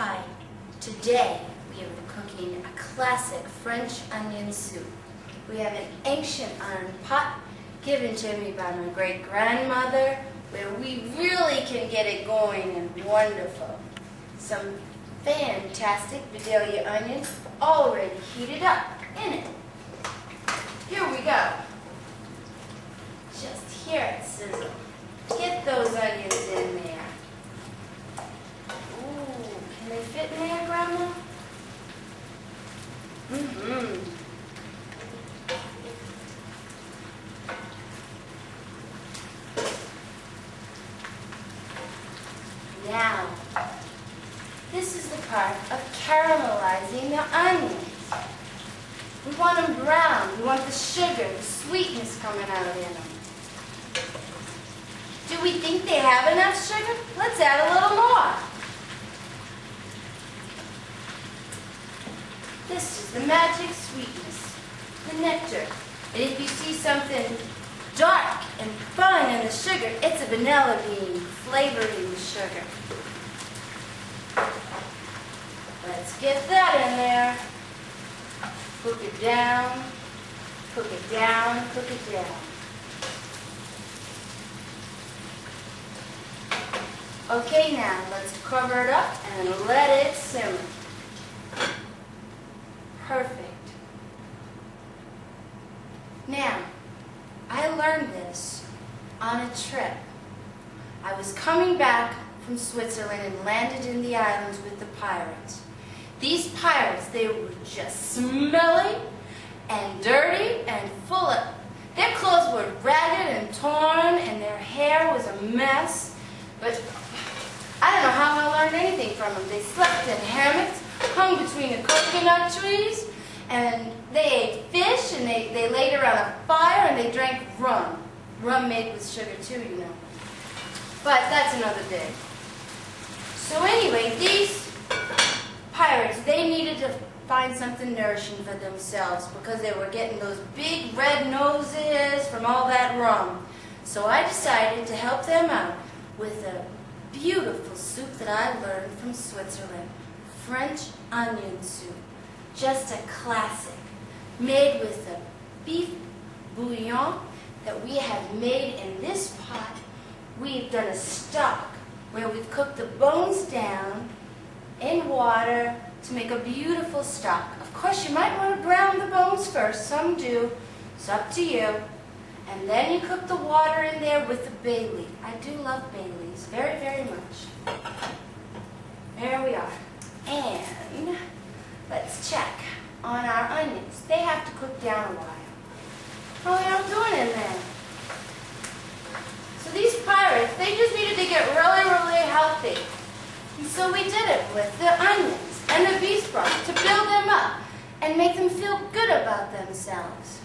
Hi, today we are cooking a classic French onion soup. We have an ancient iron pot given to me by my great-grandmother where we really can get it going and wonderful. Some fantastic Vidalia onions already heated up in it. Here we go. Just hear it sizzle. Get those onions in there. Can they fit in there, Grandma? Now, this is the part of caramelizing the onions. We want them brown. We want the sugar, the sweetness coming out in them. Do we think they have enough sugar? Let's add a little more. This is the magic sweetness, the nectar. And if you see something dark and fun in the sugar, it's a vanilla bean flavoring the sugar. Let's get that in there. Cook it down, cook it down, cook it down. Okay, now let's cover it up and let it simmer. Perfect. Now, I learned this on a trip. I was coming back from Switzerland and landed in the islands with the pirates. These pirates, they were just smelly and dirty and full of... Their clothes were ragged and torn and their hair was a mess. But I don't know how I learned anything from them. They slept in hammocks, hung between the coconut trees, and they ate fish, and they laid around a fire, and they drank rum. Rum made with sugar too, you know. But that's another day. So anyway, these pirates, they needed to find something nourishing for themselves because they were getting those big red noses from all that rum. So I decided to help them out with a beautiful soup that I learned from Switzerland, French onion soup. Just a classic, made with the beef bouillon that we have made in this pot. We've done a stock where we've cooked the bones down in water to make a beautiful stock. Of course, you might want to brown the bones first. Some do. It's up to you. And then you cook the water in there with the bay leaf. I do love bay leaves very, very much. There we are. And let's check on our onions. They have to cook down a while. How are y'all doing in there? So these pirates, they just needed to get really, really healthy. And so we did it with the onions and the beef broth to build them up and make them feel good about themselves.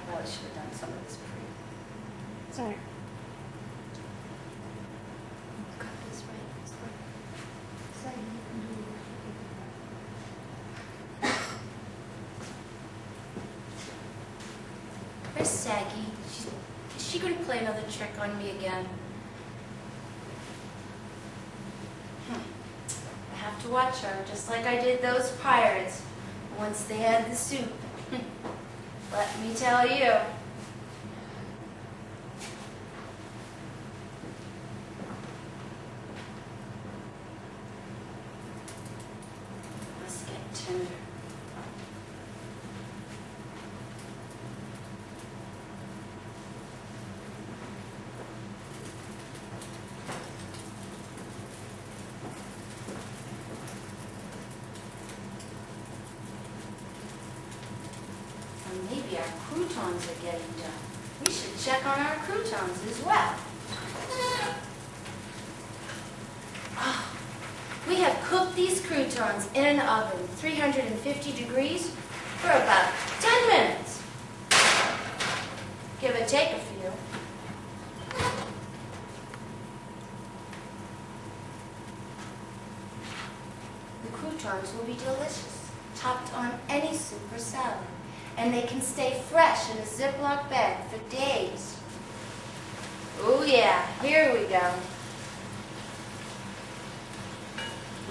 I should have done some of this pre. Sorry. Cut this right. Saggy, where's Saggy? Is she going to play another trick on me again? I have to watch her, just like I did those pirates once they had the soup. Let me tell you. Let's get tender. Maybe our croutons are getting done. We should check on our croutons as well. Oh, we have cooked these croutons in an oven, 350 degrees, for about 10 minutes. Give or take a few. The croutons will be delicious. topped on any soup or salad, and they can stay fresh in a Ziploc bag for days. Oh yeah, here we go.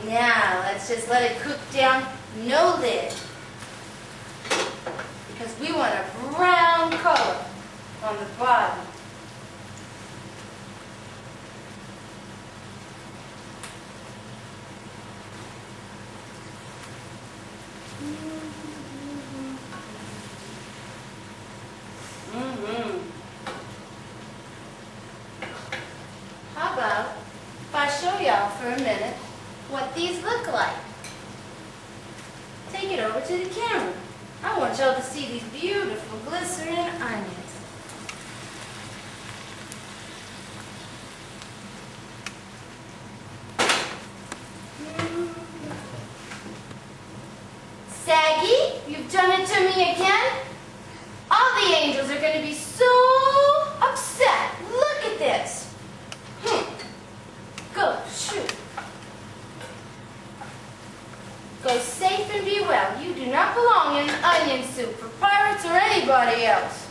Now, let's just let it cook down, no lid, because we want a brown color on the bottom. How about if I show y'all for a minute what these look like? Take it over to the camera. I want y'all to see these beautiful glycerin onions. Saggy, you've done it to me again? All the angels are going to be so upset. Look at this. Go, shoot. Go safe and be well. You do not belong in onion soup for pirates or anybody else.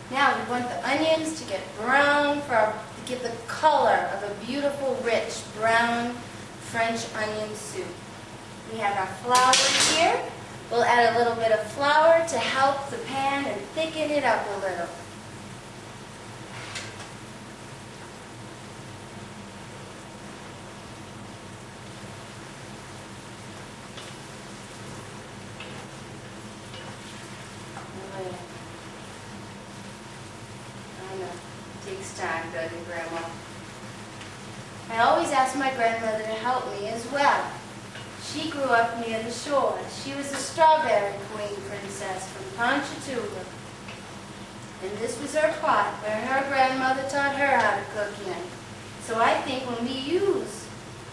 Now we want the onions to get brown to give the color of a beautiful, rich, brown French onion soup. We have our flour here. We'll add a little bit of flour to help the pan and thicken it up a little. Takes time, doesn't it, Grandma? I always ask my grandmother to help me as well. She grew up near the shore. She was a strawberry queen princess from Ponchatoula. And this was her pot where her grandmother taught her how to cook in. So I think when we use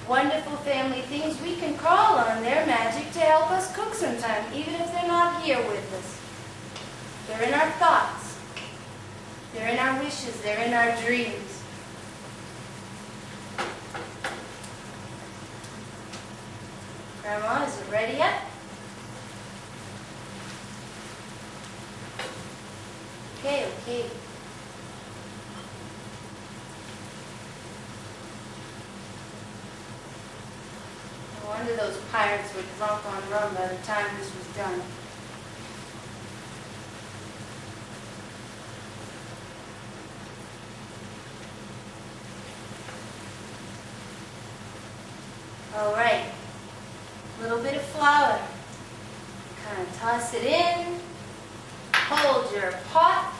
wonderful family things, we can call on their magic to help us cook sometime, even if they're not here with us. They're in our thoughts. They're in our wishes, they're in our dreams. Grandma, is it ready yet? Okay. No wonder those pirates were drunk on rum by the time this was done. All right, a little bit of flour. Kind of toss it in. Hold your pot.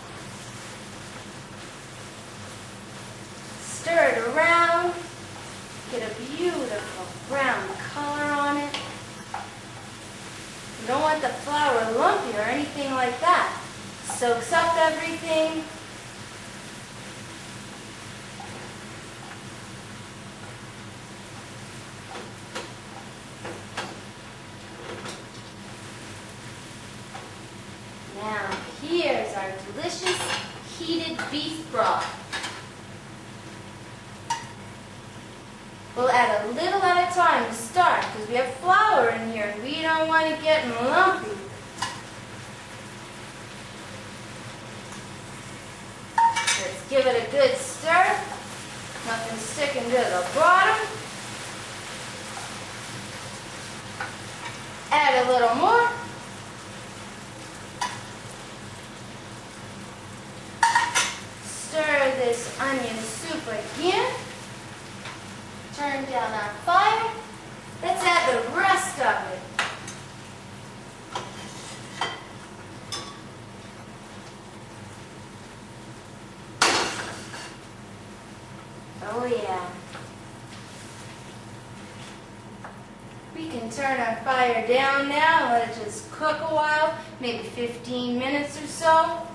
Stir it around. Get a beautiful brown color on it. You don't want the flour lumpy or anything like that. Soaks up everything. Now, here's our delicious heated beef broth. We'll add a little at a time to start because we have flour in here and we don't want it getting lumpy. Let's give it a good stir. Nothing sticking to the bottom. Add a little more. Stir this onion soup again. Turn down our fire. Let's add the rest of it. Oh yeah. We can turn our fire down now and let it just cook a while, maybe 15 minutes or so.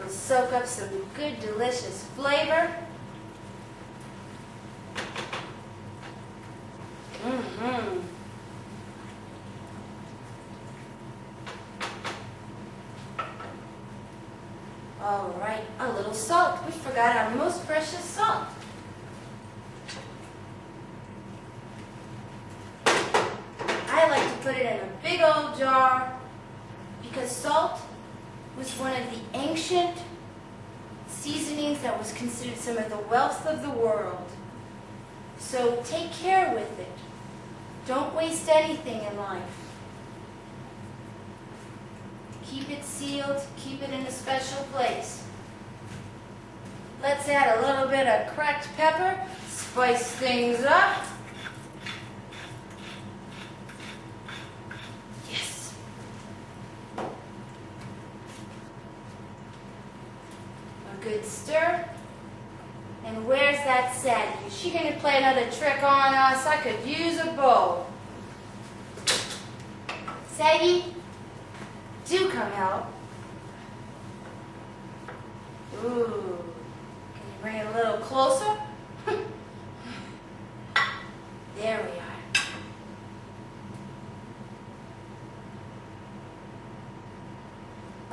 We'll soak up some good, delicious flavor. Mm-hmm. All right, a little salt. We forgot our most precious salt. I like to put it in a big old jar because salt was one of the ancient seasonings that was considered some of the wealth of the world. So take care with it. Don't waste anything in life. Keep it sealed, keep it in a special place. Let's add a little bit of cracked pepper, spice things up. Yes. A good stir. And where's that Saggy? Is she going to play another trick on us? I could use a bowl. Saggy, do come help. Ooh. Can you bring it a little closer? There we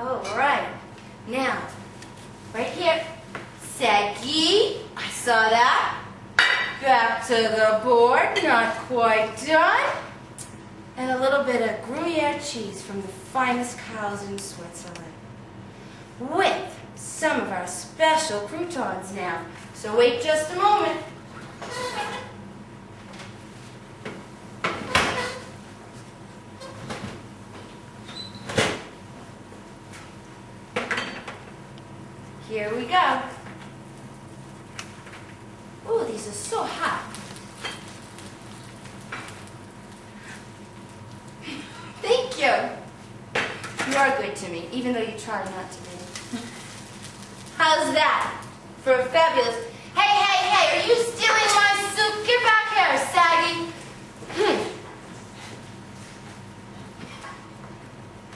are. All right. Now, right here. Saggy, I saw that. Back to the board, not quite done. And a little bit of Gruyere cheese from the finest cows in Switzerland. With some of our special croutons now. So wait just a moment. Here we go. Ooh, these are so hot. Thank you. You are good to me, even though you try not to be. How's that? For a fabulous... Hey, hey, hey, are